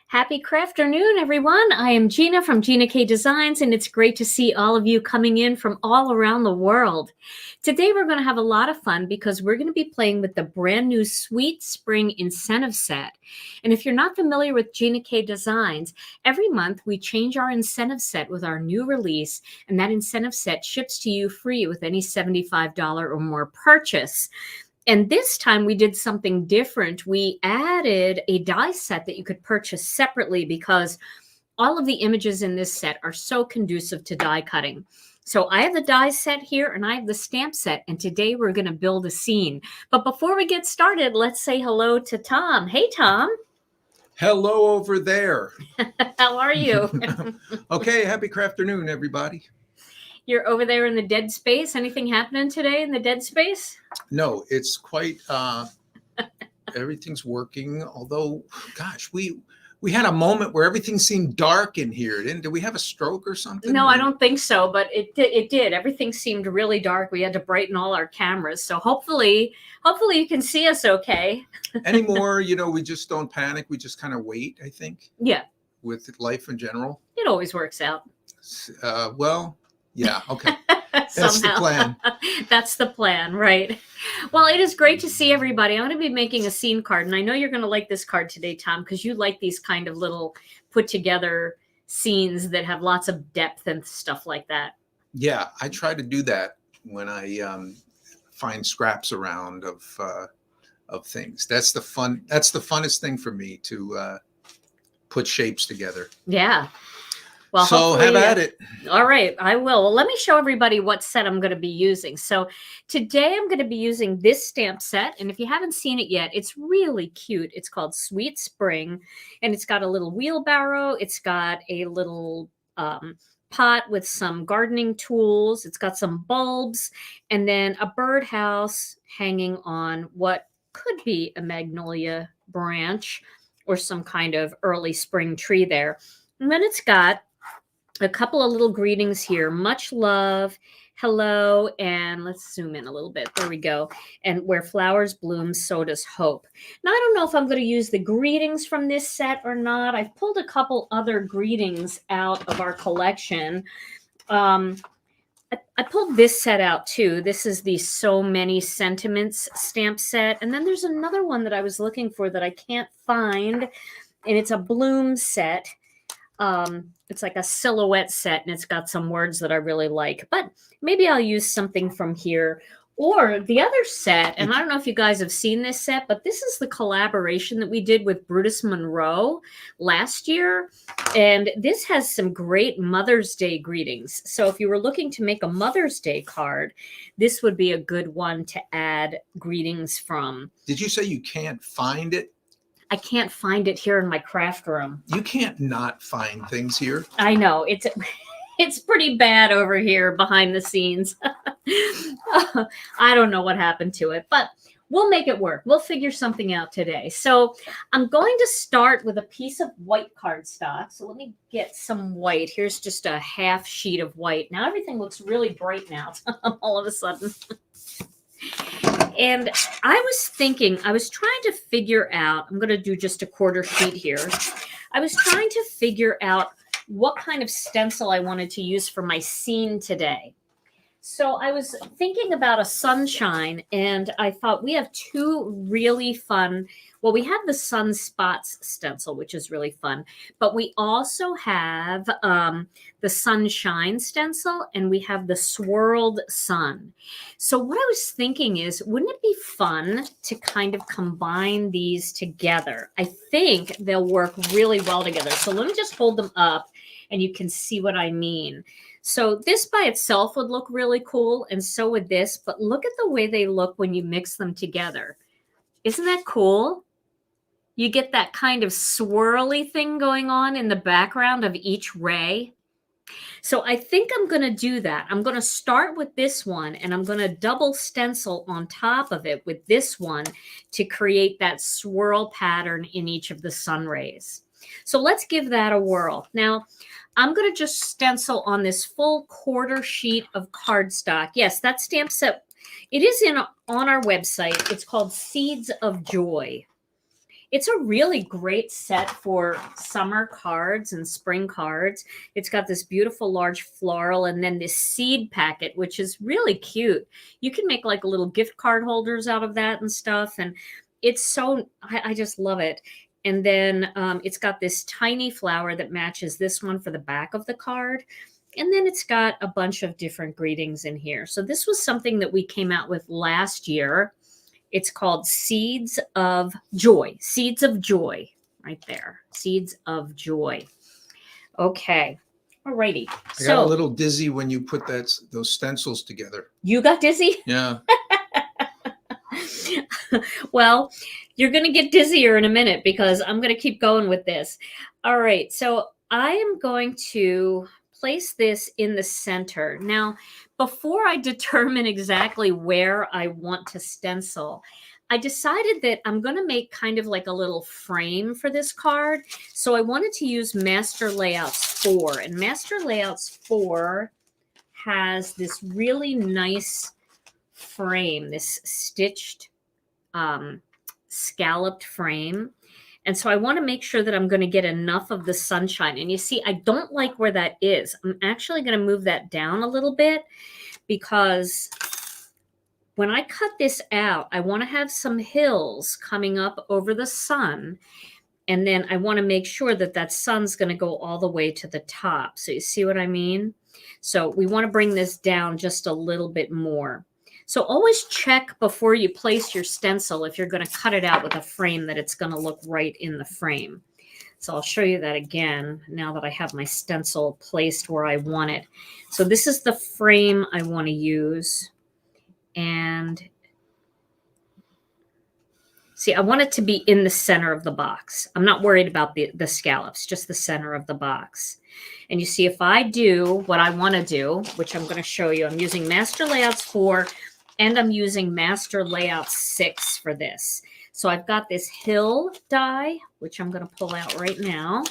Happy craft afternoon, everyone. I am Gina from Gina K Designs, and it's great to see all of you coming in from all around the world. Today, we're going to have a lot of fun because we're going to be playing with the brand new Sweet Spring Incentive Set. And if you're not familiar with Gina K Designs, every month we change our incentive set with our new release, and that incentive set ships to you free with any $75 or more purchase. And this time we did something different. We added a die set that you could purchase separately because all of the images in this set are so conducive to die cutting. So I have the die set here and I have the stamp set, and today we're going to build a scene. But before we get started, let's say hello to Tom. Hey, Tom. Hello over there. How are you? Okay, happy craft afternoon, everybody. You're over there in the dead space. Anything happening today in the dead space? No, it's quite, everything's working. Although, gosh, we had a moment where everything seemed dark in here. Did we have a stroke or something? No, I don't think so, but it did. Everything seemed really dark. We had to brighten all our cameras. So hopefully you can see us okay. Anymore, we just don't panic. We just kind of wait, I think. Yeah. With life in general. It always works out. Well, yeah, okay. That's the plan. That's the plan, right? Well, it is great to see everybody. I'm going to be making a scene card, and I know you're going to like this card today, Tom, because you like these kind of little put together scenes that have lots of depth and stuff like that. Yeah, I try to do that when I find scraps around of things. That's the funnest thing for me to put shapes together. Yeah. Well, so have at it. All right, I will. Well, let me show everybody what set I'm going to be using. So today I'm going to be using this stamp set. And if you haven't seen it yet, it's really cute. It's called Sweet Spring. And it's got a little wheelbarrow. It's got a little pot with some gardening tools. It's got some bulbs. And then a birdhouse hanging on what could be a magnolia branch or some kind of early spring tree there. And then it's got a couple of little greetings here. Much love, hello, and let's zoom in a little bit. There we go. And where flowers bloom, so does hope. Now, I don't know if I'm going to use the greetings from this set or not. I've pulled a couple other greetings out of our collection. I pulled this set out too. This is the So Many Sentiments stamp set. And then there's another one that I was looking for that I can't find. And it's a bloom set. It's like a silhouette set, and it's got some words that I really like, but maybe I'll use something from here or the other set. And I don't know if you guys have seen this set, but this is the collaboration that we did with Brutus Monroe last year. And this has some great Mother's Day greetings. So if you were looking to make a Mother's Day card, this would be a good one to add greetings from. Did you say you can't find it? I can't find it here in my craft room. You can't not find things here. I know. It's pretty bad over here behind the scenes. I don't know what happened to it, but we'll make it work. We'll figure something out today. So I'm going to start with a piece of white cardstock. So let me get some white. Here's just a half sheet of white. Now everything looks really bright now all of a sudden. And I was trying to figure out, I'm going to do just a quarter sheet here. I was trying to figure out what kind of stencil I wanted to use for my scene today. So I was thinking about a sunshine, and I thought we have two really fun, well, we have the Sun Spots stencil, which is really fun, but we also have the Sunshine stencil, and we have the Swirled Sun. So what I was thinking is, wouldn't it be fun to kind of combine these together? I think they'll work really well together. So let me just hold them up and you can see what I mean. So this by itself would look really cool, and so would this, but look at the way they look when you mix them together. Isn't that cool? You get that kind of swirly thing going on in the background of each ray. So I think I'm going to do that. I'm going to start with this one, and I'm going to double stencil on top of it with this one to create that swirl pattern in each of the sun rays. So let's give that a whirl. Now, I'm going to just stencil on this full quarter sheet of cardstock. Yes, that stamp set, it is on our website. It's called Seeds of Joy. It's a really great set for summer cards and spring cards. It's got this beautiful large floral and then this seed packet, which is really cute. You can make like little gift card holders out of that and stuff. And it's so, I just love it. And then it's got this tiny flower that matches this one for the back of the card. And then it's got a bunch of different greetings in here. So this was something that we came out with last year. It's called Seeds of Joy. Seeds of Joy, right there. Seeds of Joy. Okay. Alrighty. I got a little dizzy when you put those stencils together. You got dizzy? Yeah. Well, you're going to get dizzier in a minute because I'm going to keep going with this. All right. So I am going to place this in the center. Now, before I determine exactly where I want to stencil, I decided that I'm going to make kind of like a little frame for this card. So I wanted to use Master Layouts 4. And Master Layouts 4 has this really nice frame, this stitched scalloped frame. And so I want to make sure that I'm going to get enough of the sunshine. And you see, I don't like where that is. I'm actually going to move that down a little bit because when I cut this out, I want to have some hills coming up over the sun. And then I want to make sure that that sun's going to go all the way to the top. So you see what I mean? So we want to bring this down just a little bit more. So always check before you place your stencil if you're going to cut it out with a frame that it's going to look right in the frame. So I'll show you that again now that I have my stencil placed where I want it. So this is the frame I want to use. And see, I want it to be in the center of the box. I'm not worried about the scallops, just the center of the box. And you see, if I do what I want to do, which I'm going to show you, I'm using Master Layouts 4 and I'm using Master Layouts 6 for this. So I've got this hill die, which I'm going to pull out right now.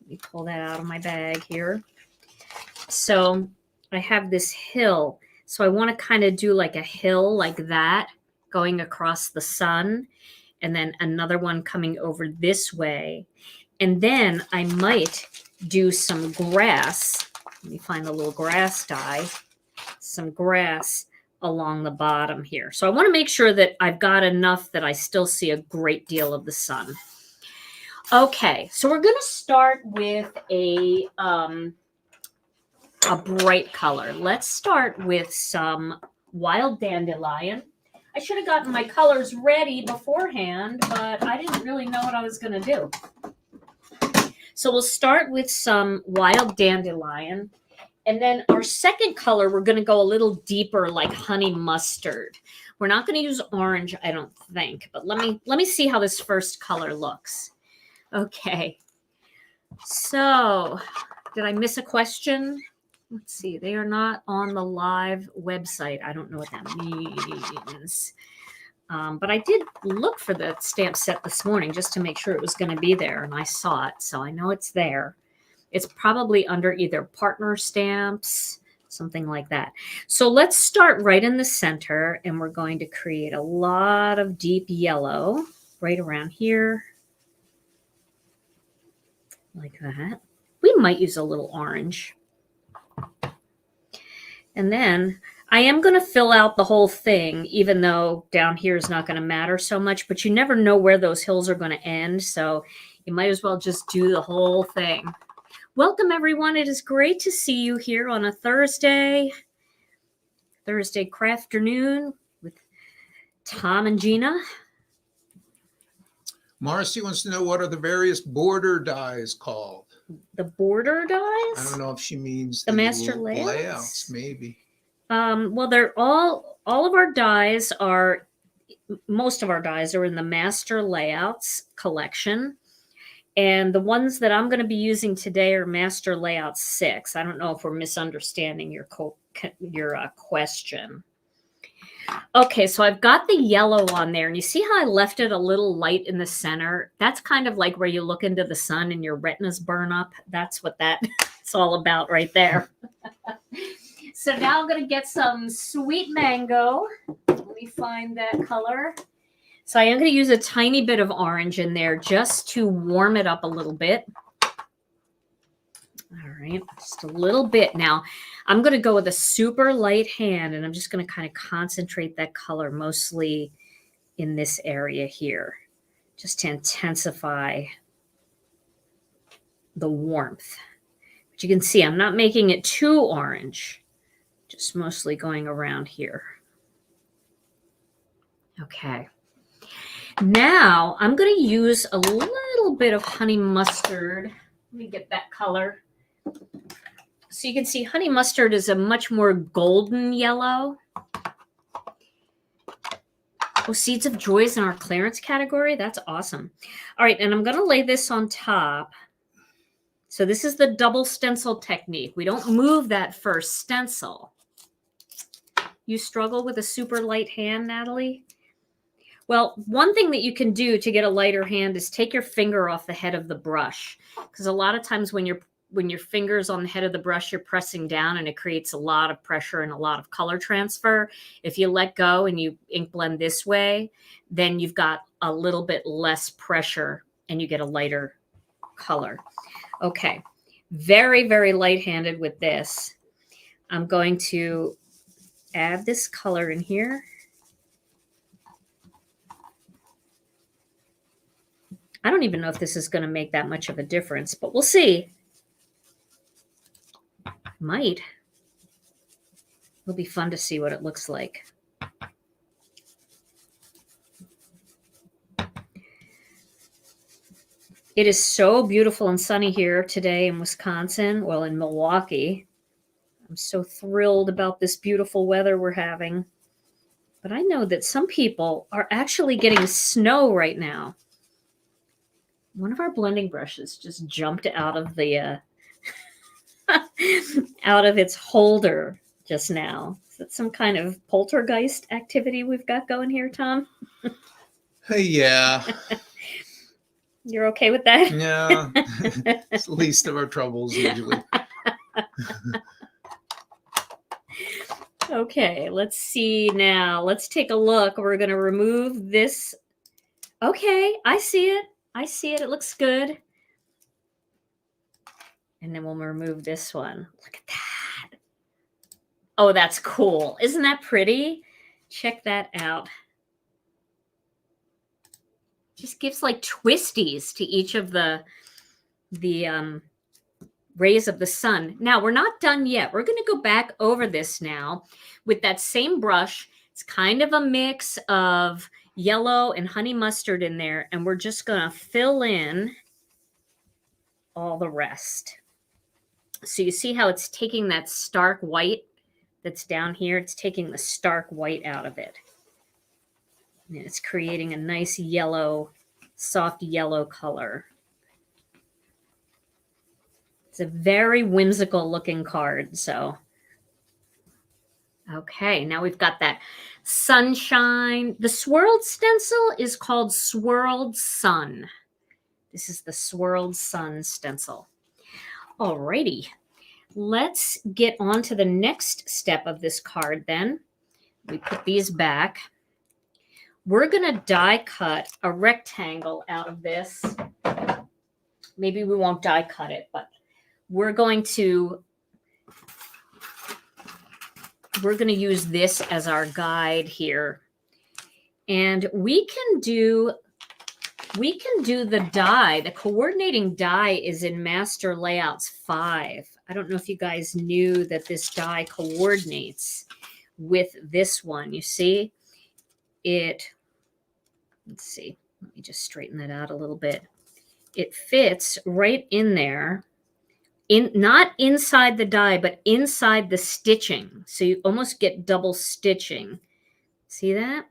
Let me pull that out of my bag here. So I have this hill. So I want to kind of do like a hill like that going across the sun, and then another one coming over this way. And then I might do some grass. Let me find the little grass die. Some grass along the bottom here. So I want to make sure that I've got enough that I still see a great deal of the sun. Okay, so we're going to start with a bright color. Let's start with some Wild Dandelion. I should have gotten my colors ready beforehand, but I didn't really know what I was going to do. So we'll start with some Wild Dandelion. And then our second color, we're going to go a little deeper like honey mustard. We're not going to use orange, I don't think. But let me see how this first color looks. Okay. So did I miss a question? Let's see. They are not on the live website. I don't know what that means. But I did look for the stamp set this morning just to make sure it was going to be there. And I saw it. So I know it's there. It's probably under either partner stamps, something like that. So let's start right in the center. And we're going to create a lot of deep yellow right around here. Like that. We might use a little orange. And then I am going to fill out the whole thing, even though down here is not going to matter so much, but you never know where those hills are going to end. So you might as well just do the whole thing. Welcome, everyone. It is great to see you here on a Thursday crafternoon with Tom and Gina. Marcy wants to know, what are the various border dies called? The border dies? I don't know if she means the master layouts. Maybe. Well, they're all of our dies are, most of our dies are in the master layouts collection. And the ones that I'm going to be using today are master layout 6. I don't know if we're misunderstanding your question. Okay, so I've got the yellow on there, and you see how I left it a little light in the center? That's kind of like where you look into the sun and your retinas burn up. That's what it's all about right there. So now I'm going to get some sweet mango. Let me find that color. So I am going to use a tiny bit of orange in there just to warm it up a little bit. All right, just a little bit. Now, I'm going to go with a super light hand, and I'm just going to kind of concentrate that color mostly in this area here, just to intensify the warmth. But you can see I'm not making it too orange, just mostly going around here. Okay. Now, I'm going to use a little bit of honey mustard. Let me get that color. So you can see honey mustard is a much more golden yellow. Oh, Seeds of Joy is in our clearance category. That's awesome. All right, and I'm going to lay this on top. So this is the double stencil technique. We don't move that first stencil. You struggle with a super light hand, Natalie? Well, one thing that you can do to get a lighter hand is take your finger off the head of the brush. Because a lot of times when your finger's on the head of the brush, you're pressing down and it creates a lot of pressure and a lot of color transfer. If you let go and you ink blend this way, then you've got a little bit less pressure and you get a lighter color. Okay, very, very light-handed with this. I'm going to add this color in here. I don't even know if this is going to make that much of a difference, but we'll see. Might. It'll be fun to see what it looks like. It is so beautiful and sunny here today in Wisconsin, well, in Milwaukee. I'm so thrilled about this beautiful weather we're having. But I know that some people are actually getting snow right now. One of our blending brushes just jumped out of the out of its holder just now. Is that some kind of poltergeist activity we've got going here, Tom? Yeah. You're okay with that? Yeah. It's the least of our troubles usually. Okay, let's see now. Let's take a look. We're going to remove this. Okay, I see it. I see it. It looks good. And then we'll remove this one. Look at that. Oh, that's cool. Isn't that pretty? Check that out. Just gives like twisties to each of the rays of the sun. Now, we're not done yet. We're going to go back over this now with that same brush. It's kind of a mix of yellow and honey mustard in there, and we're just going to fill in all the rest. So you see how it's taking that stark white that's down here? It's taking the stark white out of it. And it's creating a nice yellow, soft yellow color. It's a very whimsical looking card. So, okay, now we've got that sunshine. The swirled stencil is called Swirled Sun. This is the Swirled Sun Stencil. Alrighty, let's get on to the next step of this card then. We put these back. We're going to die cut a rectangle out of this. Maybe we won't die cut it, but we're going to use this as our guide here. And we can do the die. The coordinating die is in Master Layouts 5. I don't know if you guys knew that this die coordinates with this one. You see? Let's see. Let me just straighten that out a little bit. It fits right in there, not inside the die, but inside the stitching. So you almost get double stitching. See that?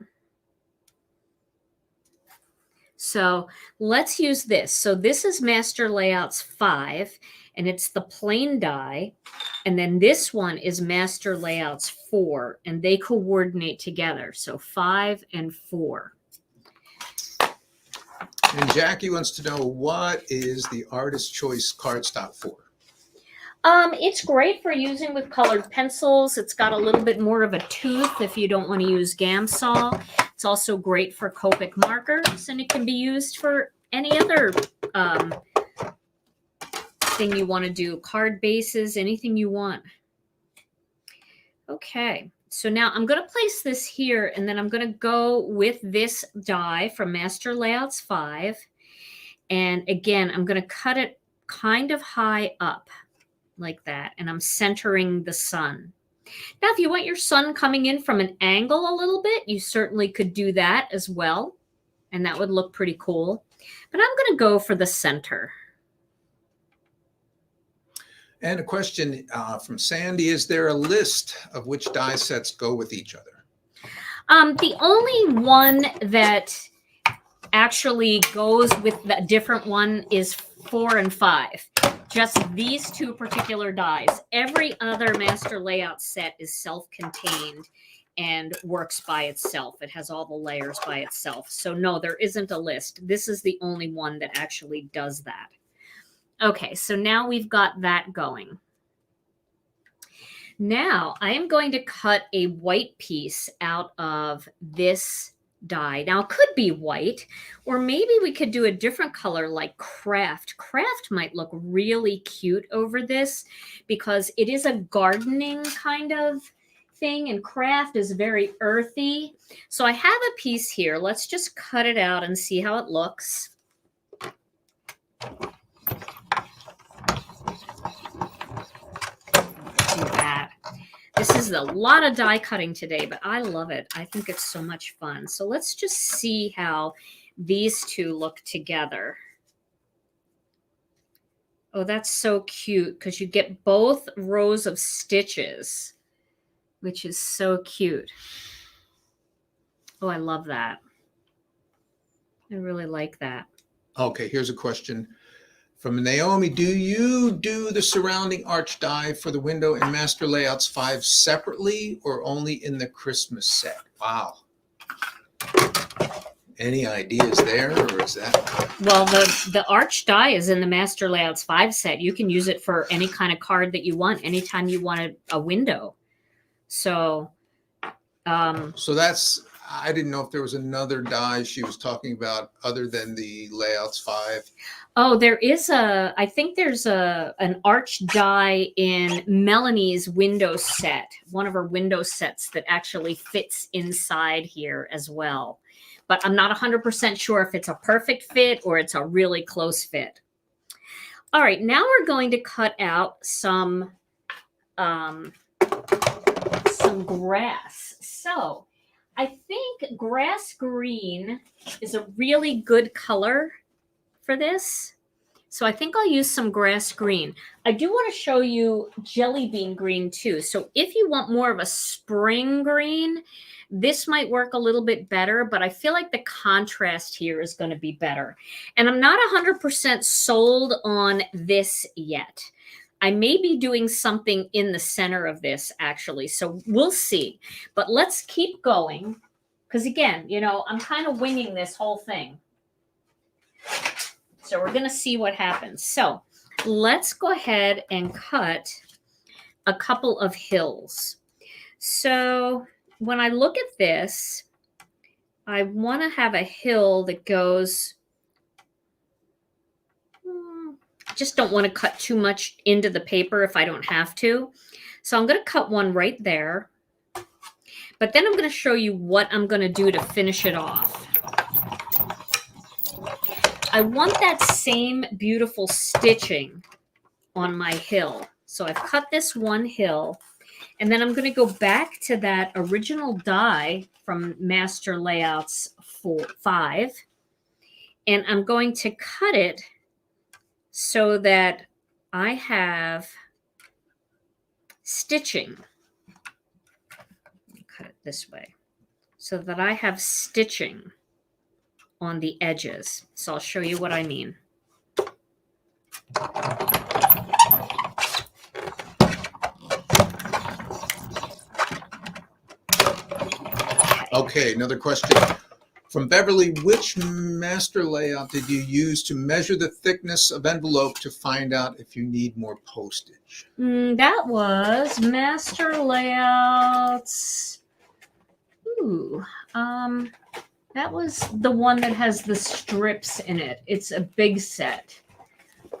So let's use this. So this is Master Layouts 5, and it's the plain die. And then this one is Master Layouts 4, and they coordinate together. So 5 and 4. And Jackie wants to know, what is the Artist Choice cardstock for? It's great for using with colored pencils. It's got a little bit more of a tooth if you don't want to use Gamsol. It's also great for Copic markers, and it can be used for any other thing you want to do. Card bases, anything you want. Okay, so now I'm going to place this here, and then I'm going to go with this die from Master Layouts 5. And again, I'm going to cut it kind of high up, like that, and I'm centering the sun. Now, if you want your sun coming in from an angle a little bit, you certainly could do that as well, and that would look pretty cool. But I'm going to go for the center. And a question from Sandy, is there a list of which die sets go with each other? The only one that actually goes with the different one is 4 and 5. Just these two particular dies. Every other Master Layout set is self-contained and works by itself. It has all the layers by itself. So no, there isn't a list. This is the only one that actually does that. Okay, so now we've got that going. Now I am going to cut a white piece out of this die. Now it could be white, or maybe we could do a different color like craft. Craft might look really cute over this because it is a gardening kind of thing, and craft is very earthy. So I have a piece here. Let's just cut it out and see how it looks. Do that. This is a lot of die cutting today, but I love it. I think it's so much fun. So let's just see how these two look together. Oh, that's so cute because you get both rows of stitches, which is so cute. Oh, I love that. I really like that. Okay, here's a question from Naomi. Do you do the surrounding arch die for the window in Master Layouts 5 separately or only in the Christmas set? Wow. Any ideas there, or is that? Well, the arch die is in the Master Layouts 5 set. You can use it for any kind of card that you want, anytime you want a window. So, So that's, I didn't know if there was another die she was talking about other than the Layouts 5. Oh, there is I think there's an arch die in Melanie's window set, one of her window sets that actually fits inside here as well. But I'm not 100% sure if it's a perfect fit or it's a really close fit. All right, now we're going to cut out some grass. So I think grass green is a really good color for this. So I think I'll use some grass green. I do want to show you jelly bean green too. So if you want more of a spring green, this might work a little bit better, but I feel like the contrast here is going to be better. And I'm not 100% sold on this yet. I may be doing something in the center of this actually, so we'll see. But let's keep going because again, you know, I'm kind of winging this whole thing. So we're going to see what happens. So let's go ahead and cut a couple of hills. So when I look at this, I want to have a hill that goes, I just don't want to cut too much into the paper if I don't have to. So I'm going to cut one right there. But then I'm going to show you what I'm going to do to finish it off. I want that same beautiful stitching on my hill. So I've cut this one hill, and then I'm going to go back to that original die from Master Layouts 5, And I'm going to cut it so that I have stitching. Cut it this way so that I have stitching on the edges. So I'll show you what I mean. Okay, another question. From Beverly, which master layout did you use to measure the thickness of envelope to find out if you need more postage? That was master layouts. Ooh, that was the one that has the strips in it. It's a big set.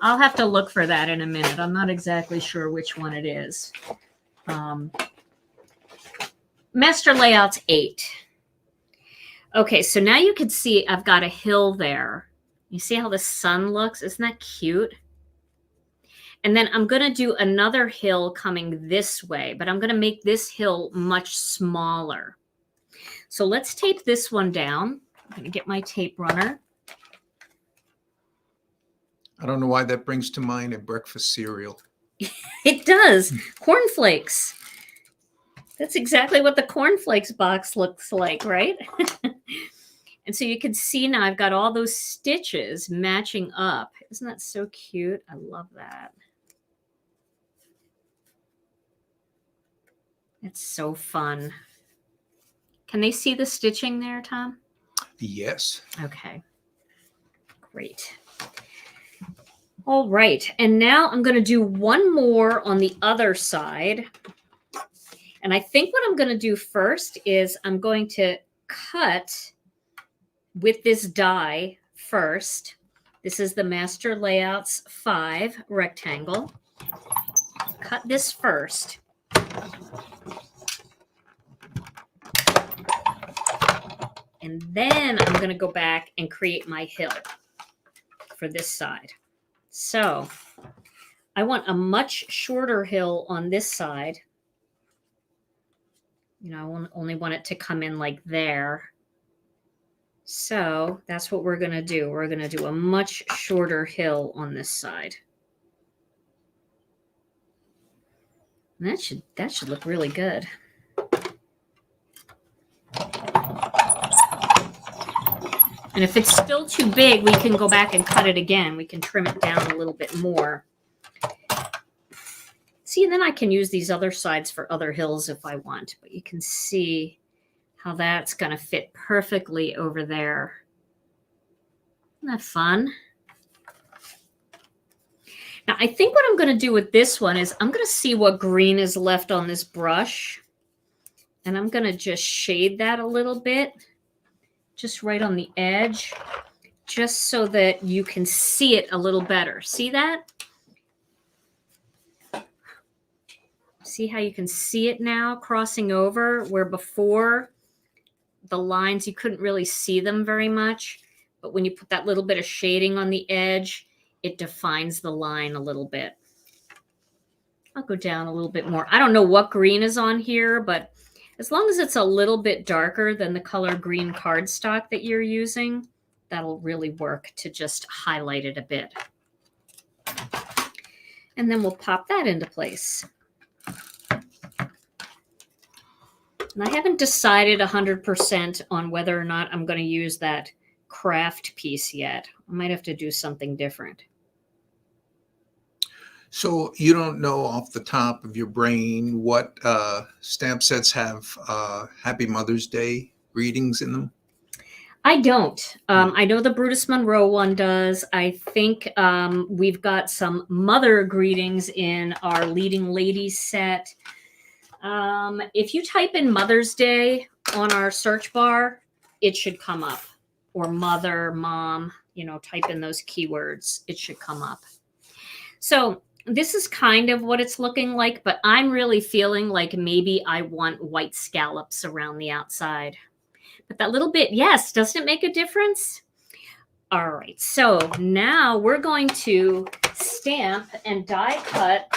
I'll have to look for that in a minute. I'm not exactly sure which one it is. Master Layouts 8. Okay, so now you can see I've got a hill there. You see how the sun looks? Isn't that cute? And then I'm going to do another hill coming this way, but I'm going to make this hill much smaller. So let's tape this one down. I'm going to get my tape runner. I don't know why that brings to mind a breakfast cereal. It does. Cornflakes. That's exactly what the cornflakes box looks like, right? And so you can see now I've got all those stitches matching up. Isn't that so cute? I love that. It's so fun. Can they see the stitching there, Tom? Yes. Okay. Great. All right. And now I'm going to do one more on the other side. And I think what I'm going to do first is I'm going to cut with this die first. This is the Master Layouts 5 rectangle. Cut this first. And then I'm going to go back and create my hill for this side. So I want a much shorter hill on this side. You know, I only want it to come in like there. So that's what we're going to do. We're going to do a much shorter hill on this side. And that should look really good. And if it's still too big, we can go back and cut it again. We can trim it down a little bit more. See, and then I can use these other sides for other hills if I want. But you can see how that's going to fit perfectly over there. Isn't that fun? Now, I think what I'm going to do with this one is I'm going to see what green is left on this brush. And I'm going to just shade that a little bit. Just right on the edge. Just so that you can see it a little better. See that? See how you can see it now crossing over, where before the lines, you couldn't really see them very much. But when you put that little bit of shading on the edge, it defines the line a little bit. I'll go down a little bit more. I don't know what green is on here, but as long as it's a little bit darker than the color green cardstock that you're using, that'll really work to just highlight it a bit. And then we'll pop that into place. And I haven't decided 100% on whether or not I'm going to use that craft piece yet. I might have to do something different. So you don't know off the top of your brain what stamp sets have Happy Mother's Day greetings in them? I don't. I know the Brutus Monroe one does. I think we've got some mother greetings in our Leading Ladies set. If you type in Mother's Day on our search bar, it should come up. Or mother, mom, you know, type in those keywords. It should come up. So this is kind of what it's looking like, but I'm really feeling like maybe I want white scallops around the outside. But that little bit, yes, doesn't it make a difference? All right, so now we're going to stamp and die cut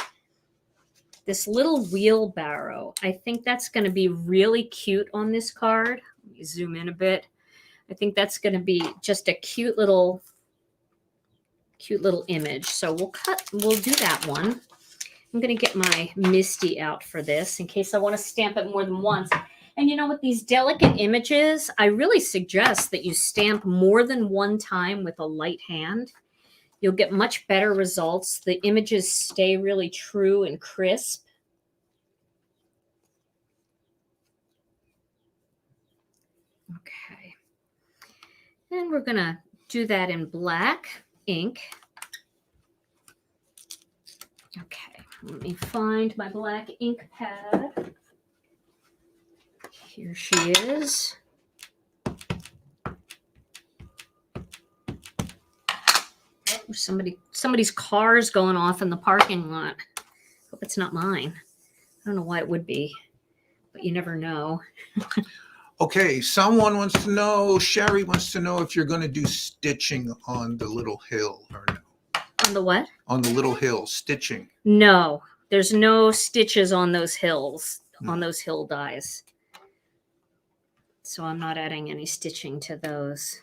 this little wheelbarrow. I think that's going to be really cute on this card. Let me zoom in a bit. I think that's going to be just a cute little image. So we'll do that one. I'm going to get my Misty out for this in case I want to stamp it more than once. And you know, with these delicate images, I really suggest that you stamp more than one time with a light hand. You'll get much better results. The images stay really true and crisp. Okay. And we're going to do that in black ink. Okay, let me find my black ink pad. Here she is. Oh, somebody's car's going off in the parking lot. Hope it's not mine. I don't know why it would be, but you never know. Okay, someone wants to know, Sherry wants to know if you're going to do stitching on the little hill or no. On the what? On the little hill, stitching. No, there's no stitches on those hills, No. on those hill dies. So I'm not adding any stitching to those.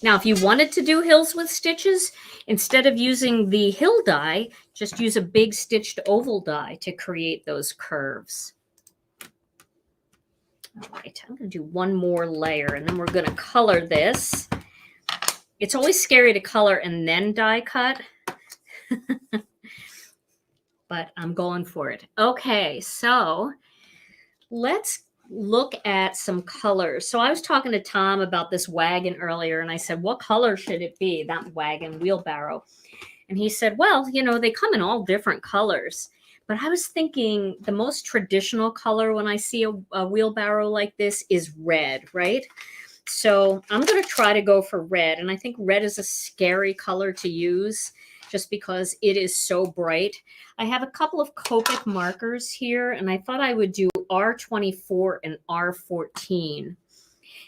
Now, if you wanted to do hills with stitches, instead of using the hill die, just use a big stitched oval die to create those curves. All right, I'm going to do one more layer, and then we're going to color this. It's always scary to color and then die cut. But I'm going for it. Okay, so let's look at some colors. So I was talking to Tom about this wagon earlier, and I said, what color should it be, that wagon wheelbarrow? And he said, well, you know, they come in all different colors. But I was thinking the most traditional color when I see a wheelbarrow like this is red, right? So I'm going to try to go for red. And I think red is a scary color to use just because it is so bright. I have a couple of Copic markers here, and I thought I would do R24 and R14.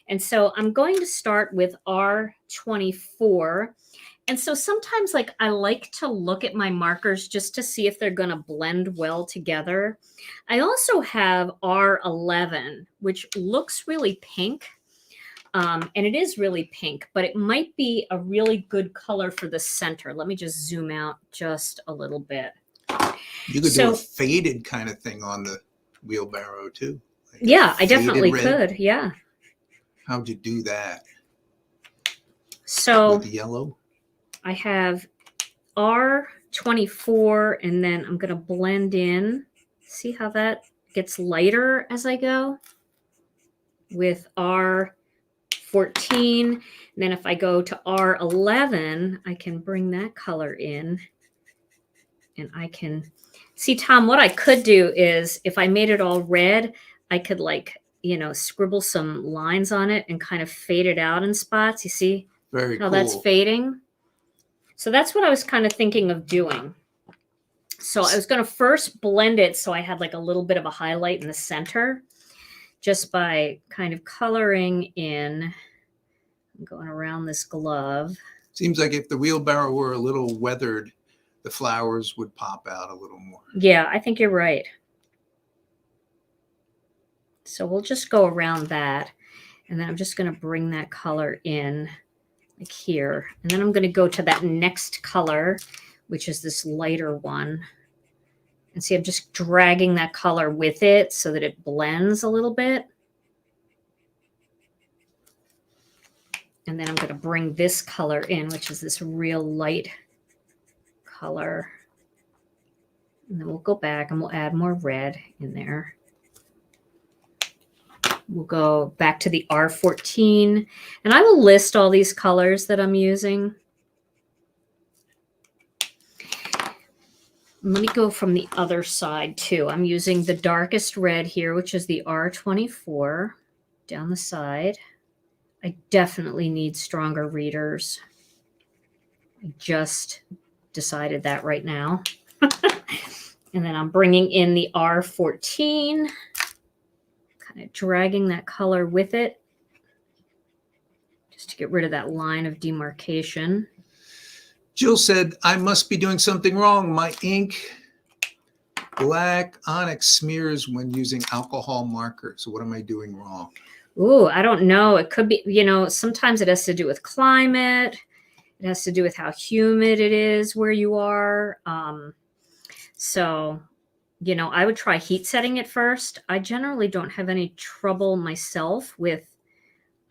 And so I'm going to start with R24. And so sometimes, like, I like to look at my markers just to see if they're going to blend well together. I also have R11, which looks really pink. And it is really pink, but it might be a really good color for the center. Let me just zoom out just a little bit. You could do a faded kind of thing on the wheelbarrow too. Like yeah, I definitely could. Yeah. How'd you do that? So with the yellow? I have R24, and then I'm going to blend in. See how that gets lighter as I go? With R14. And then if I go to R11, I can bring that color in. And I can see, Tom, what I could do is if I made it all red, I could, like, you know, scribble some lines on it and kind of fade it out in spots. You see Very how cool. That's fading? So that's what I was kind of thinking of doing. So I was going to first blend it so I had like a little bit of a highlight in the center just by kind of coloring in. I'm going around this glove. Seems like if the wheelbarrow were a little weathered, the flowers would pop out a little more. Yeah, I think you're right. So we'll just go around that. And then I'm just going to bring that color in like here. And then I'm going to go to that next color, which is this lighter one. And see, I'm just dragging that color with it so that it blends a little bit. And then I'm going to bring this color in, which is this real light color. And then we'll go back and we'll add more red in there. We'll go back to the R14. And I will list all these colors that I'm using. Let me go from the other side too. I'm using the darkest red here, which is the R24 down the side. I definitely need stronger readers. I just decided that right now. And then I'm bringing in the R14, kind of dragging that color with it, just to get rid of that line of demarcation. Jill said, I must be doing something wrong. My ink Black onyx smears when using alcohol markers. What am I doing wrong? Ooh, I don't know. It could be, you know, sometimes it has to do with climate. It has to do with how humid it is where you are. So, you know, I would try heat setting it first. I generally don't have any trouble myself with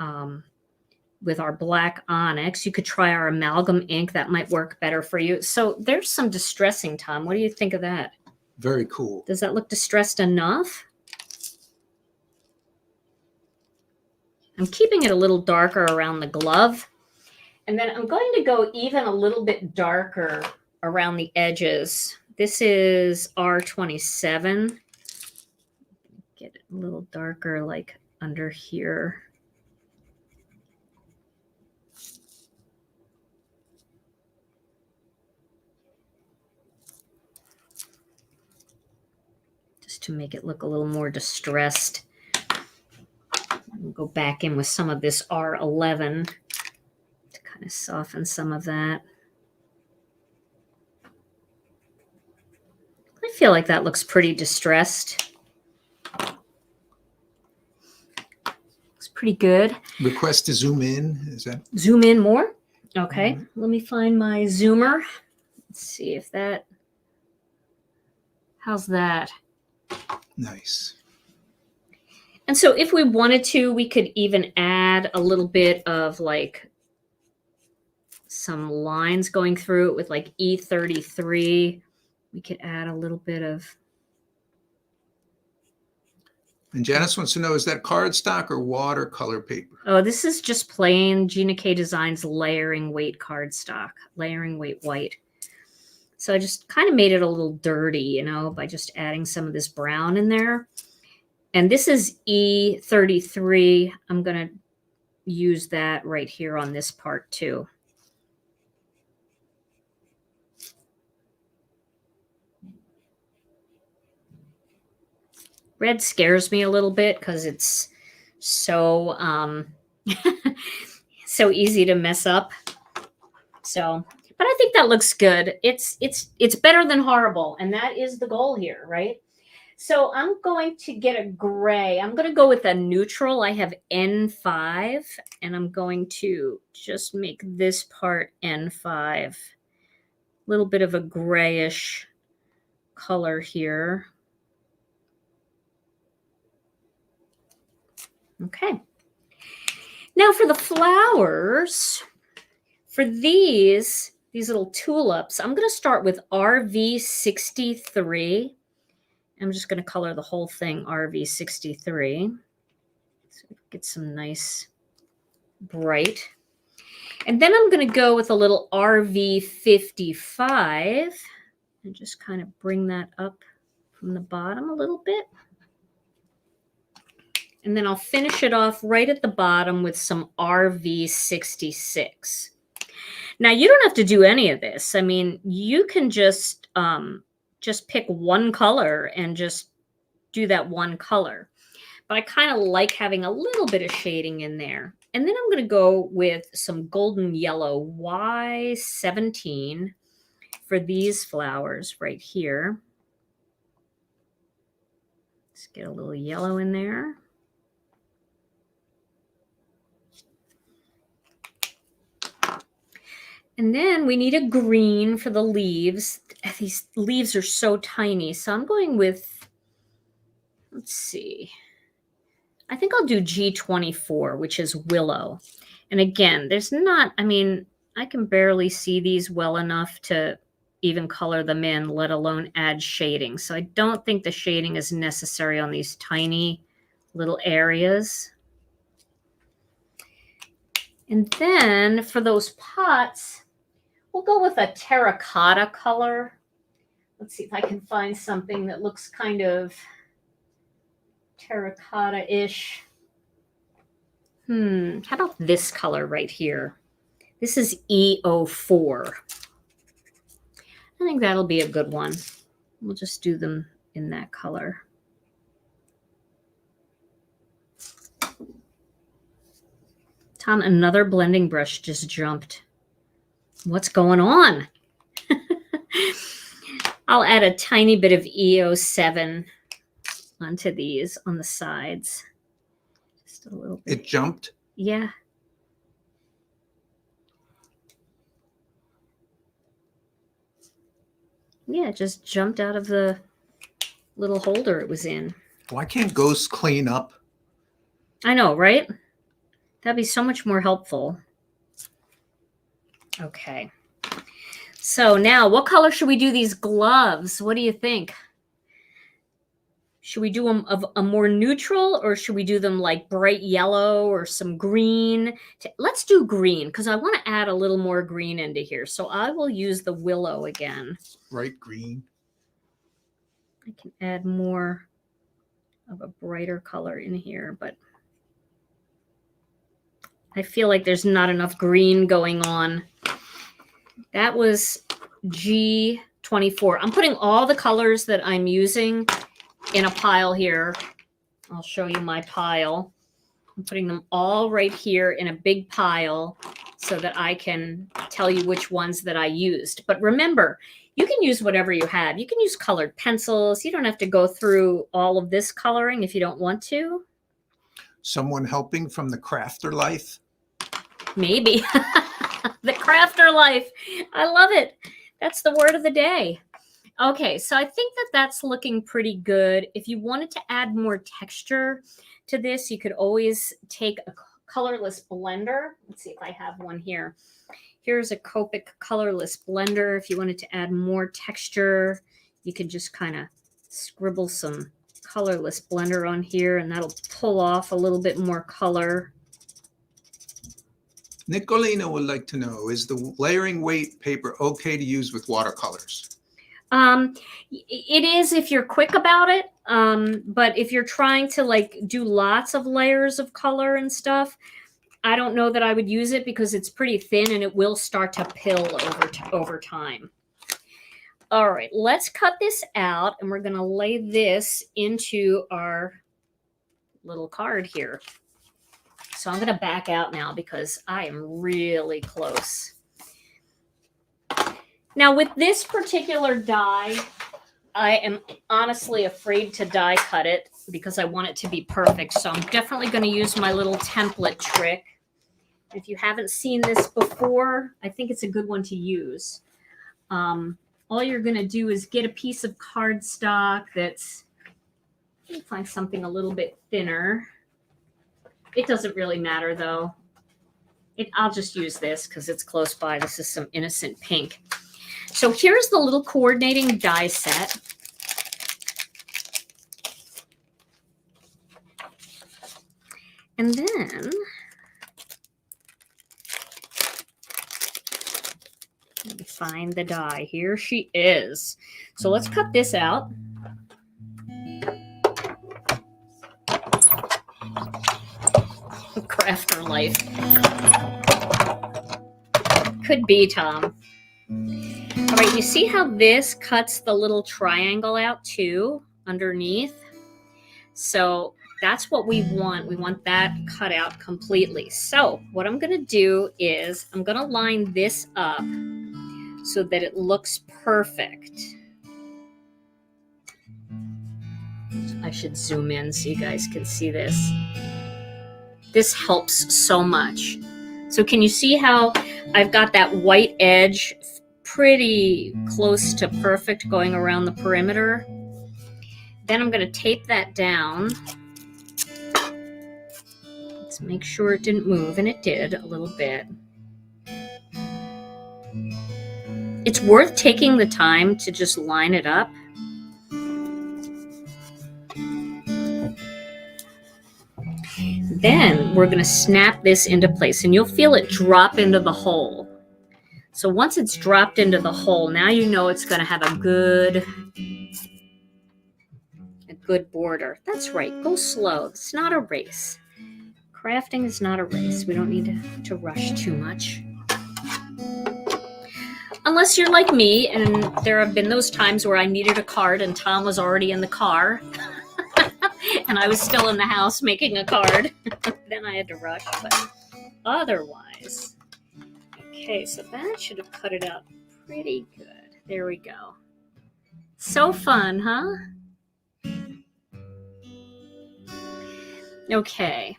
our black onyx. You could try our amalgam ink. That might work better for you. So there's some distressing, Tom. What do you think of that? Very cool. Does that look distressed enough? I'm keeping it a little darker around the glove. And then I'm going to go even a little bit darker around the edges. This is R27. Get it a little darker, like under here. Just to make it look a little more distressed. We'll go back in with some of this R11 to kind of soften some of that. I feel like that looks pretty distressed. Looks pretty good. Request to zoom in. Is that? Zoom in more? Okay. Let me find my zoomer. Let's see if that. How's that? Nice. And so if we wanted to, we could even add a little bit of like some lines going through it with like E33. We could add a little bit of. And Janice wants to know, is that cardstock or watercolor paper? Oh, this is just plain Gina K Designs layering weight cardstock, layering weight white. So I just kind of made it a little dirty, you know, by just adding some of this brown in there. And this is E33. I'm going to use that right here on this part too. Red scares me a little bit because it's so so easy to mess up. So, but I think that looks good. It's better than horrible, and that is the goal here, right? So I'm going to get a gray. I'm going to go with a neutral. I have N5, and I'm going to just make this part N5. A little bit of a grayish color here. Okay. Now for the flowers, for these little tulips, I'm going to start with RV63. I'm just going to color the whole thing RV63. So get some nice bright. And then I'm going to go with a little RV55 and just kind of bring that up from the bottom a little bit. And then I'll finish it off right at the bottom with some RV66. Now, you don't have to do any of this. I mean, you can just pick one color and just do that one color. But I kind of like having a little bit of shading in there. And then I'm going to go with some golden yellow Y17 for these flowers right here. Let's get a little yellow in there. And then we need a green for the leaves. These leaves are so tiny. So I'm going with, let's see. I think I'll do G24, which is willow. And again, there's not, I mean, I can barely see these well enough to even color them in, let alone add shading. So I don't think the shading is necessary on these tiny little areas. And then for those pots, we'll go with a terracotta color. Let's see if I can find something that looks kind of terracotta-ish. How about this color right here? This is E04. I think that'll be a good one. We'll just do them in that color. Tom, another blending brush just jumped. What's going on? I'll add a tiny bit of EO7 onto these on the sides. Just a little bit. It jumped? Yeah. Yeah, it just jumped out of the little holder it was in. Why can't Ghost clean up? I know, right? That'd be so much more helpful. Okay. So now, what color should we do these gloves? What do you think? Should we do them of a more neutral, or should we do them like bright yellow or some green? Let's do green, because I want to add a little more green into here. So I will use the willow again. Bright green. I can add more of a brighter color in here, but I feel like there's not enough green going on. That was G24. I'm putting all the colors that I'm using in a pile here. I'll show you my pile. I'm putting them all right here in a big pile so that I can tell you which ones that I used. But remember, you can use whatever you have. You can use colored pencils. You don't have to go through all of this coloring if you don't want to. Someone helping from the crafter life? Maybe. The crafter life. I love it. That's the word of the day. Okay, so I think that that's looking pretty good. If you wanted to add more texture to this, you could always take a colorless blender. Let's see if I have one here. Here's a Copic colorless blender. If you wanted to add more texture, you could just kind of scribble some colorless blender on here, and that'll pull off a little bit more color. Nicolina would like to know, is the layering weight paper okay to use with watercolors? It is if you're quick about it. But if you're trying to like do lots of layers of color and stuff, I don't know that I would use it because it's pretty thin and it will start to pill over time. All right, let's cut this out and we're going to lay this into our little card here. So I'm going to back out now because I am really close. Now with this particular die, I am honestly afraid to die cut it because I want it to be perfect. So I'm definitely going to use my little template trick. If you haven't seen this before, I think it's a good one to use. All you're going to do is get a piece of cardstock that's, let me find something a little bit thinner. It doesn't really matter though. I'll just use this because it's close by. This is some innocent pink. So here's the little coordinating die set. And then let me find the die. Here she is. So let's cut this out. Crafter life. Could be, Tom. All right, you see how this cuts the little triangle out too underneath? So that's what we want. We want that cut out completely. So what I'm going to do is I'm going to line this up so that it looks perfect. I should zoom in so you guys can see this. This helps so much. So can you see how I've got that white edge pretty close to perfect going around the perimeter? Then I'm going to tape that down. Let's make sure it didn't move, and it did a little bit. It's worth taking the time to just line it up. Then we're going to snap this into place, and you'll feel it drop into the hole. So once it's dropped into the hole, now you know it's going to have a good border. That's right. Go slow. It's not a race. Crafting is not a race. We don't need to rush too much. Unless you're like me, and there have been those times where I needed a card and Tom was already in the car. And I was still in the house making a card. Then I had to rush, but otherwise. Okay, so that should have cut it out pretty good. There we go. So fun, huh? Okay.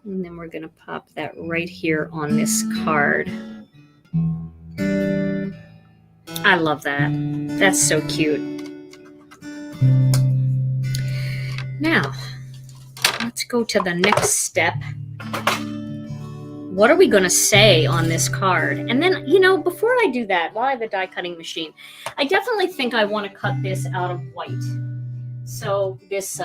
And then we're going to pop that right here on this card. I love that. That's so cute. Now, let's go to the next step. What are we going to say on this card? And then, you know, before I do that, while I have a die cutting machine, I definitely think I want to cut this out of white. So this,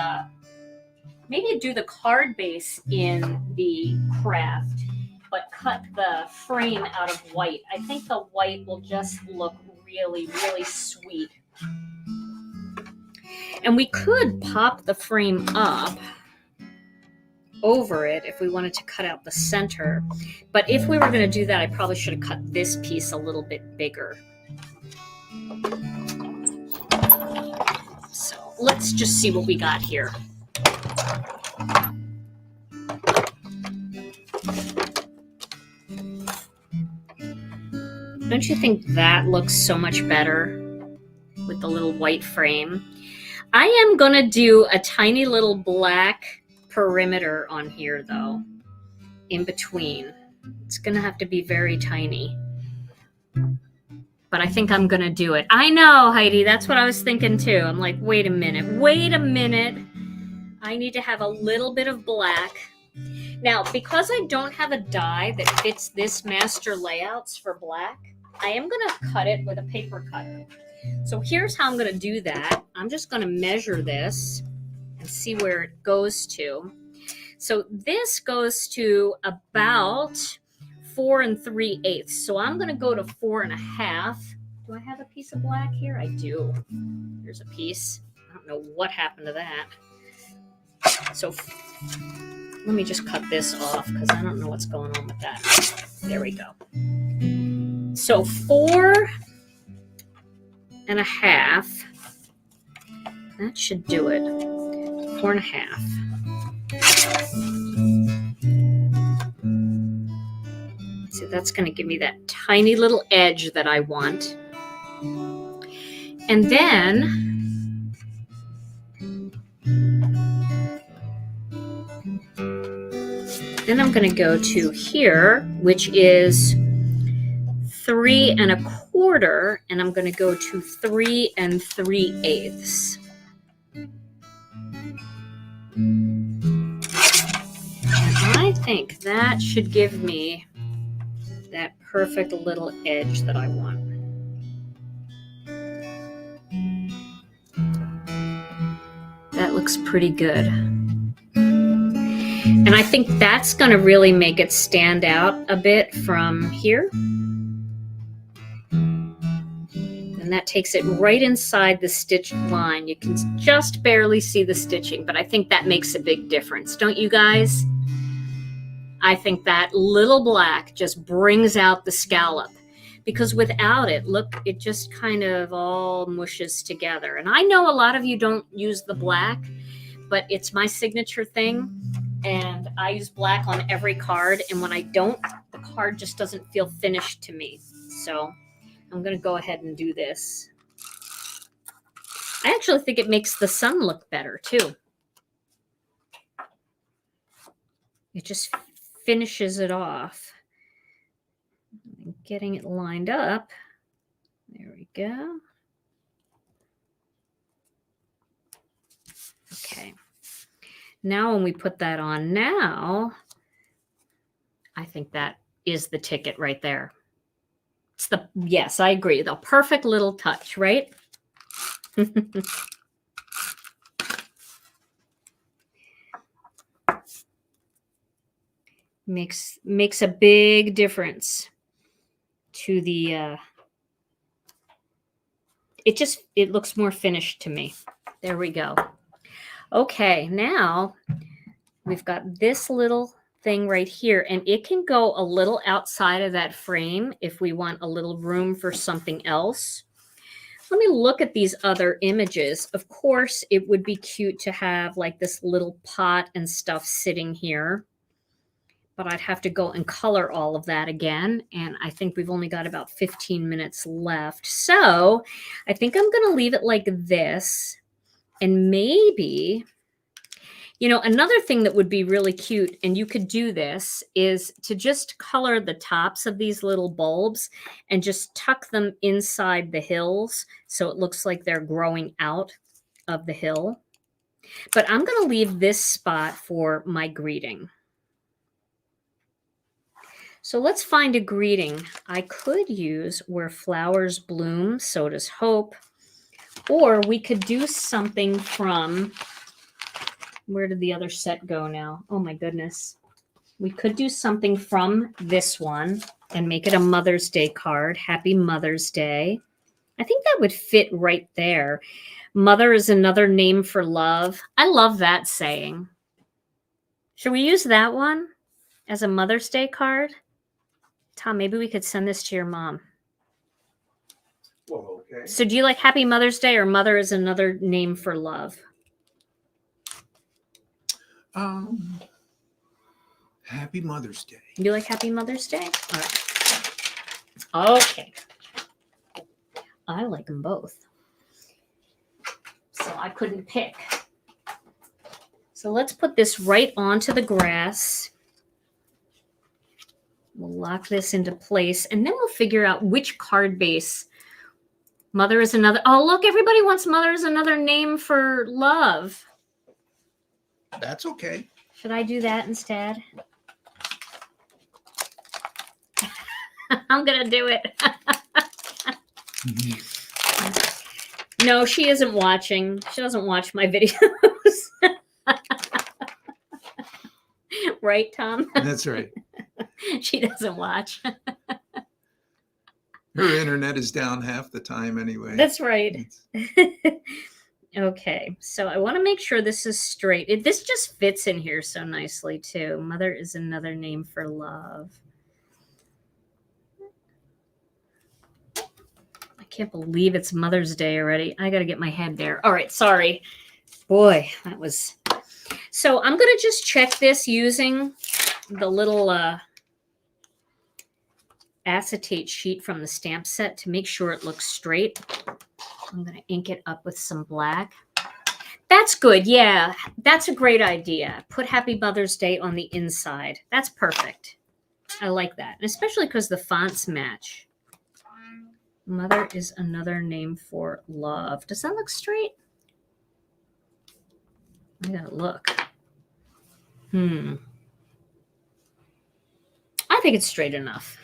maybe do the card base in the craft, but cut the frame out of white. I think the white will just look really, really sweet. And we could pop the frame up over it if we wanted to cut out the center. But if we were going to do that, I probably should have cut this piece a little bit bigger. So let's just see what we got here. Don't you think that looks so much better with the little white frame? I am going to do a tiny little black perimeter on here, though, in between. It's going to have to be very tiny. But I think I'm going to do it. I know, Heidi, that's what I was thinking too. I'm like, wait a minute. I need to have a little bit of black. Now, because I don't have a die that fits this master layouts for black, I am going to cut it with a paper cutter. So here's how I'm going to do that. I'm just going to measure this and see where it goes to. So this goes to about 4 3/8. So I'm going to go to 4 1/2. Do I have a piece of black here? I do. Here's a piece. I don't know what happened to that. So let me just cut this off because I don't know what's going on with that. There we go. So 4 1/2. That should do it. 4 1/2. So that's going to give me that tiny little edge that I want. And then I'm going to go to here, which is 3 1/4, and I'm going to go to 3 3/8. And I think that should give me that perfect little edge that I want. That looks pretty good. And I think that's going to really make it stand out a bit from here. And that takes it right inside the stitched line. You can just barely see the stitching, but I think that makes a big difference. Don't you guys? I think that little black just brings out the scallop, because without it, look, it just kind of all mushes together. And I know a lot of you don't use the black, but it's my signature thing. And I use black on every card. And when I don't, the card just doesn't feel finished to me. So I'm going to go ahead and do this. I actually think it makes the sun look better too. It just finishes it off. Getting it lined up. There we go. Okay. Now when we put that on now, I think that is the ticket right there. It's the, yes, I agree. The perfect little touch, right? Makes a big difference to the it looks more finished to me. There we go. Okay, now we've got this little thing right here, and it can go a little outside of that frame if we want a little room for something else. Let me look at these other images. Of course, it would be cute to have like this little pot and stuff sitting here. but I'd have to go and color all of that again. And I think we've only got about 15 minutes left. So I think I'm going to leave it like this. And maybe, you know, another thing that would be really cute, and you could do this, is to just color the tops of these little bulbs and just tuck them inside the hills so it looks like they're growing out of the hill. But I'm going to leave this spot for my greeting. So let's find a greeting. I could use where flowers bloom, so does hope. Or we could do something from, where did the other set go now? Oh my goodness. We could do something from this one and make it a Mother's Day card. Happy Mother's Day. I think that would fit right there. Mother is another name for love. I love that saying. Should we use that one as a Mother's Day card? Tom, maybe we could send this to your mom. Well, okay. So do you like Happy Mother's Day or Mother is another name for love? Happy Mother's Day. You like Happy Mother's Day? All right. Okay. I like them both. So I couldn't pick. So let's put this right onto the grass. We'll lock this into place, and then we'll figure out which card base. Mother is another. Oh, look, everybody wants Mother is another name for love. That's okay. Should I do that instead? I'm going to do it. No, she isn't watching. She doesn't watch my videos. Right, Tom? That's right. She doesn't watch. Her internet is down half the time anyway. That's right. Okay, so I want to make sure this is straight. This just fits in here so nicely, too. Mother is another name for love. I can't believe it's Mother's Day already. I got to get my head there. All right, sorry. Boy, that was... So I'm going to just check this using the little acetate sheet from the stamp set to make sure it looks straight. I'm going to ink it up with some black. That's good. Yeah, that's a great idea. Put Happy Mother's Day on the inside. That's perfect. I like that, and especially because the fonts match. Mother is another name for love. Does that look straight? I gotta look. I think it's straight enough.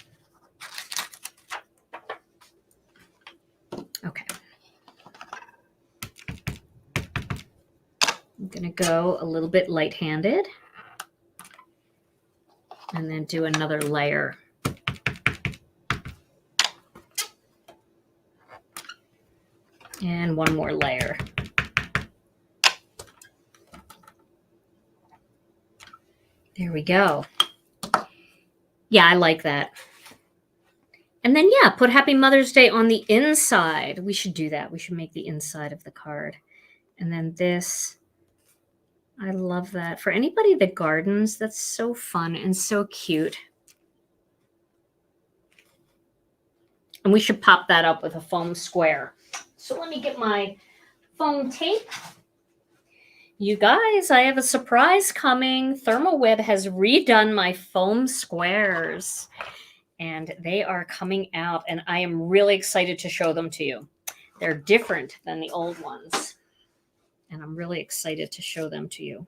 Okay. I'm going to go a little bit light-handed and then do another layer. And one more layer. There we go. Yeah, I like that. And then, yeah, put Happy Mother's Day on the inside. We should do that. We should make the inside of the card. And then this, I love that. For anybody that gardens, that's so fun and so cute. And we should pop that up with a foam square. So let me get my foam tape. You guys, I have a surprise coming. ThermoWeb has redone my foam squares. And they are coming out, and I am really excited to show them to you. They're different than the old ones, and I'm really excited to show them to you.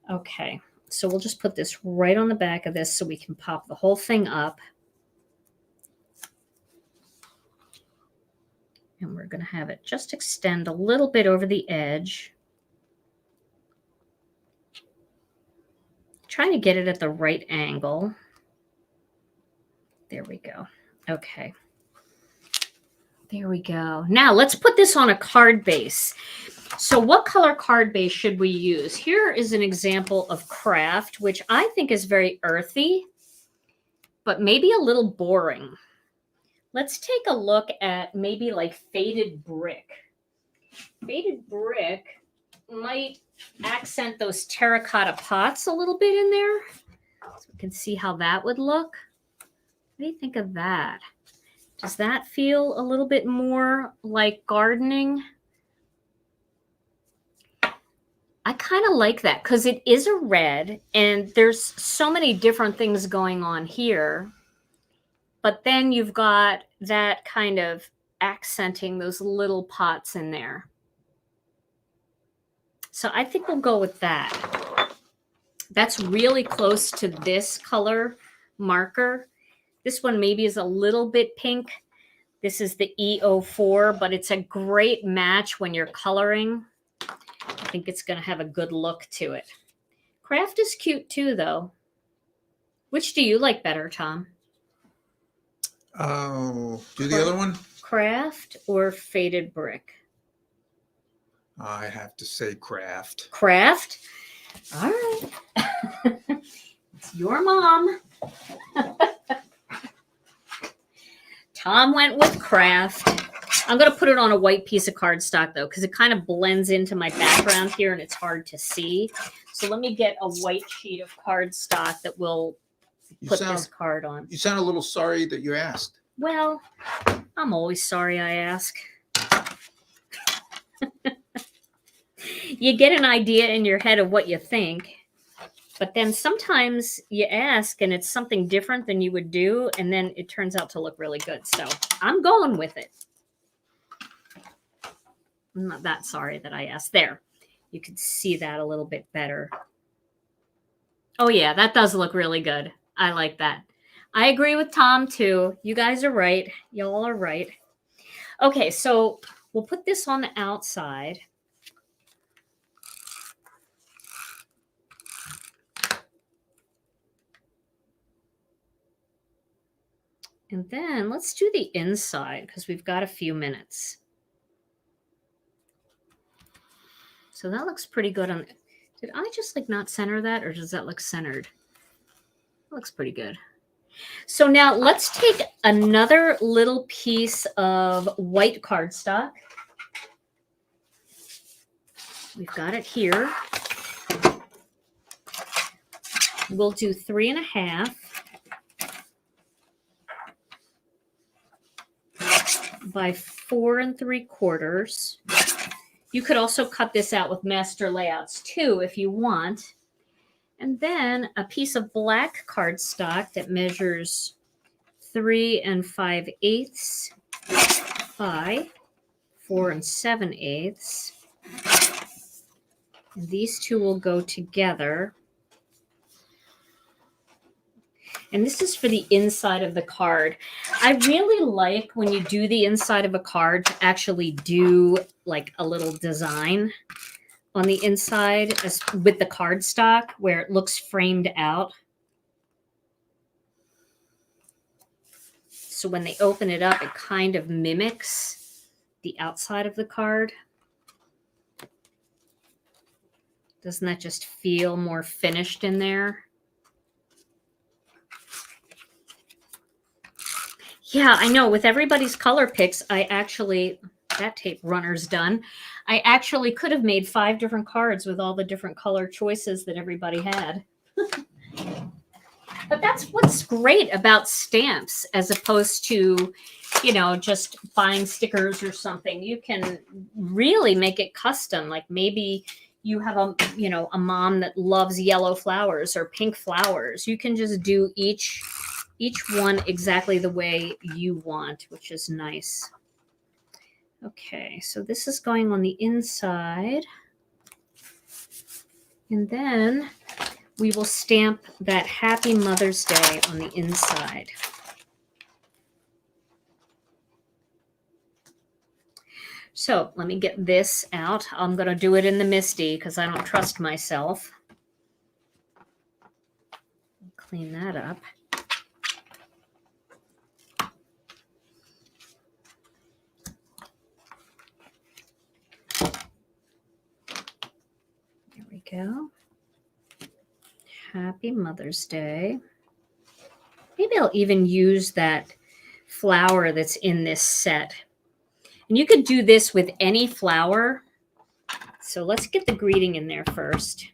Okay, so we'll just put this right on the back of this so we can pop the whole thing up. And we're going to have it just extend a little bit over the edge. Trying to get it at the right angle. There we go. Okay. There we go. Now let's put this on a card base. So what color card base should we use? Here is an example of craft, which I think is very earthy, but maybe a little boring. Let's take a look at maybe like faded brick. Faded brick might accent those terracotta pots a little bit in there. So we can see how that would look. What do you think of that? Does that feel a little bit more like gardening? I kind of like that because it is a red and there's so many different things going on here. But then you've got that kind of accenting those little pots in there. So I think we'll go with that. That's really close to this color marker. This one maybe is a little bit pink. This is the E04, but it's a great match when you're coloring. I think it's going to have a good look to it. Craft is cute too, though. Which do you like better, Tom? Oh, do the other one? Craft or faded brick? I have to say craft. Craft? All right. It's your mom. Tom went with craft. I'm going to put it on a white piece of cardstock, though, because it kind of blends into my background here and it's hard to see. So let me get a white sheet of cardstock that will put this card on. You sound a little sorry that you asked. Well, I'm always sorry I ask. You get an idea in your head of what you think, but then sometimes you ask and it's something different than you would do, and then it turns out to look really good. So I'm going with it. I'm not that sorry that I asked. There, you can see that a little bit better. Oh yeah, that does look really good. I like that. I agree with Tom too. You guys are right. Y'all are right. Okay, so we'll put this on the outside. And then let's do the inside because we've got a few minutes. So that looks pretty good on. Did I just like not center that, or does that look centered? That looks pretty good. So now let's take another little piece of white cardstock. We've got it here. We'll do 3.5 by 4 3/4. You could also cut this out with master layouts too if you want. And then a piece of black cardstock that measures 3 5/8 by 4 7/8. And these two will go together. And this is for the inside of the card. I really like when you do the inside of a card to actually do like a little design on the inside with the cardstock where it looks framed out. So when they open it up, it kind of mimics the outside of the card. Doesn't that just feel more finished in there? Yeah, I know. With everybody's color picks, I actually, that tape runner's done. I actually could have made 5 different cards with all the different color choices that everybody had. But that's what's great about stamps as opposed to, you know, just buying stickers or something. You can really make it custom. Like maybe you have a, you know, a mom that loves yellow flowers or pink flowers. You can just do each one exactly the way you want, which is nice. Okay, so this is going on the inside. And then we will stamp that Happy Mother's Day on the inside. So let me get this out. I'm going to do it in the MISTI because I don't trust myself. Clean that up. There we go. Happy Mother's Day. Maybe I'll even use that flower that's in this set. And you could do this with any flower. So let's get the greeting in there first.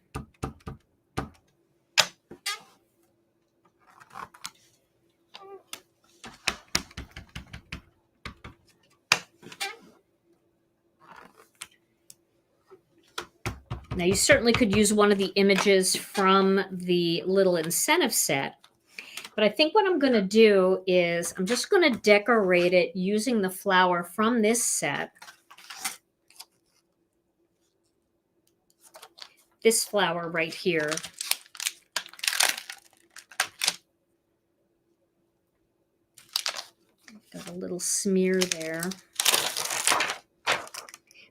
Now you certainly could use one of the images from the little incentive set, but I think what I'm going to do is I'm just going to decorate it using the flower from this set. This flower right here. Got a little smear there.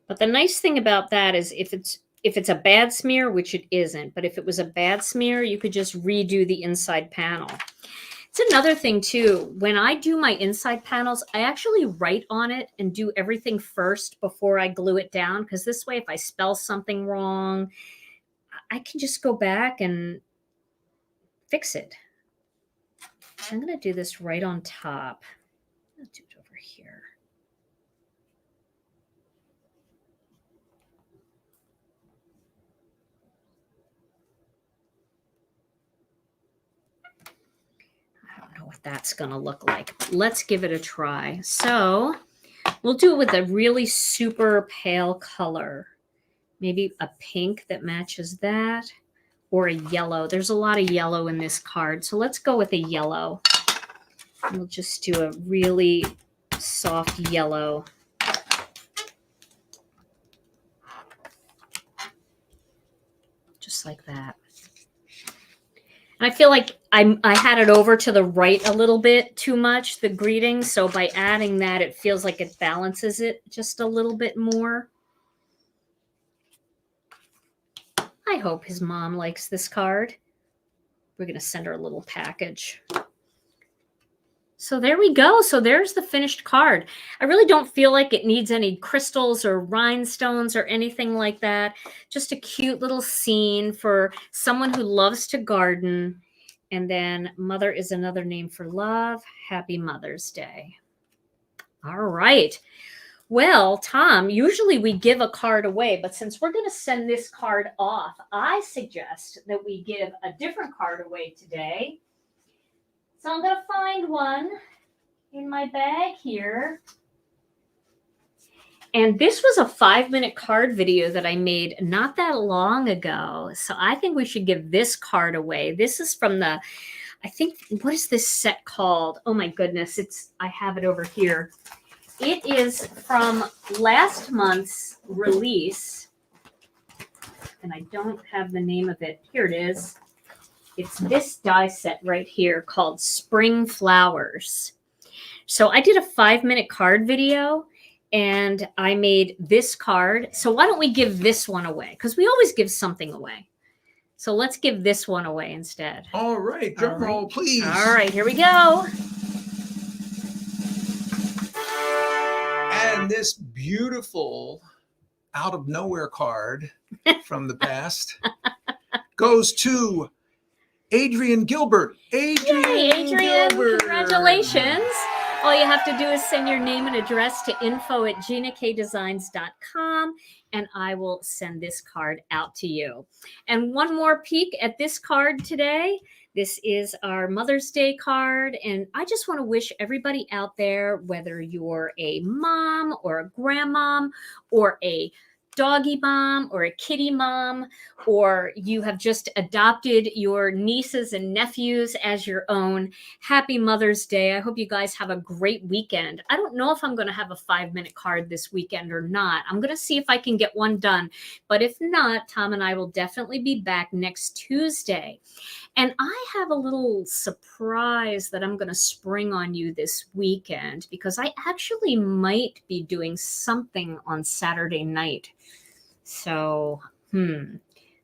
But the nice thing about that is if it's a bad smear, which it isn't, but if it was a bad smear, you could just redo the inside panel. It's another thing too, when I do my inside panels, I actually write on it and do everything first before I glue it down, because this way if I spell something wrong, I can just go back and fix it. I'm going to do this right on top. I'll do it over here. I don't know what that's going to look like. Let's give it a try. So we'll do it with a really super pale color. Maybe a pink that matches that, or a yellow. There's a lot of yellow in this card, so let's go with a yellow. We'll just do a really soft yellow. Just like that. And I feel like I had it over to the right a little bit too much, the greeting, so by adding that, it feels like it balances it just a little bit more. I hope his mom likes this card. We're going to send her a little package. So there we go. So there's the finished card. I really don't feel like it needs any crystals or rhinestones or anything like that. Just a cute little scene for someone who loves to garden. And then mother is another name for love. Happy Mother's Day. All right. Well, Tom, usually we give a card away, but since we're going to send this card off, I suggest that we give a different card away today. So I'm going to find one in my bag here. And this was a 5-minute card video that I made not that long ago. So I think we should give this card away. This is from the, I think, what is this set called? Oh my goodness, I have it over here. It is from last month's release, and I don't have the name of it. Here it is. It's this die set right here called Spring Flowers. So I did a 5-minute card video, and I made this card. So why don't we give this one away? Because we always give something away. So let's give this one away instead. All right. Drum roll, please. All right, here we go. And this beautiful out of nowhere card from the past goes to Adrianne Gilbert. Yay, Adrianne, Gilbert. Congratulations. All you have to do is send your name and address to info@ginakdesigns.com, and I will send this card out to you. And one more peek at this card today. This is our Mother's Day card, and I just want to wish everybody out there, whether you're a mom or a grandmom or a doggy mom or a kitty mom, or you have just adopted your nieces and nephews as your own, happy Mother's Day. I hope you guys have a great weekend. I don't know if I'm going to have a 5-minute card this weekend or not. I'm going to see if I can get one done. But if not, Tom and I will definitely be back next Tuesday. And I have a little surprise that I'm going to spring on you this weekend, because I actually might be doing something on Saturday night. So,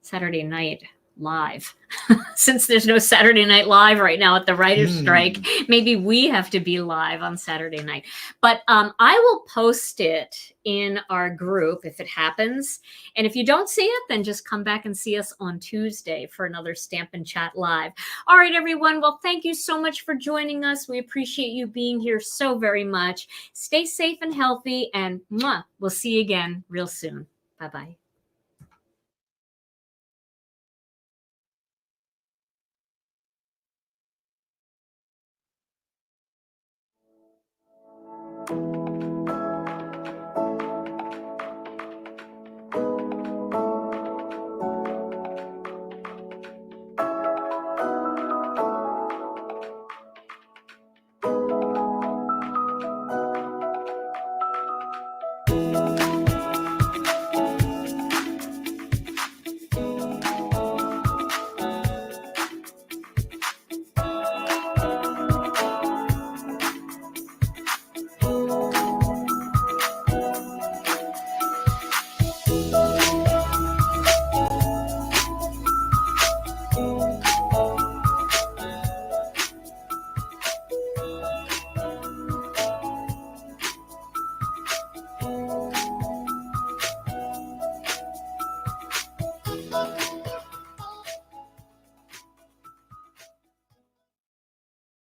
Saturday night live. Since there's no Saturday Night Live right now at the writer's strike, maybe we have to be live on Saturday night. But I will post it in our group if it happens. And if you don't see it, then just come back and see us on Tuesday for another Stampin' Chat Live. All right, everyone. Well, thank you so much for joining us. We appreciate you being here so very much. Stay safe and healthy, and we'll see you again real soon. Bye-bye.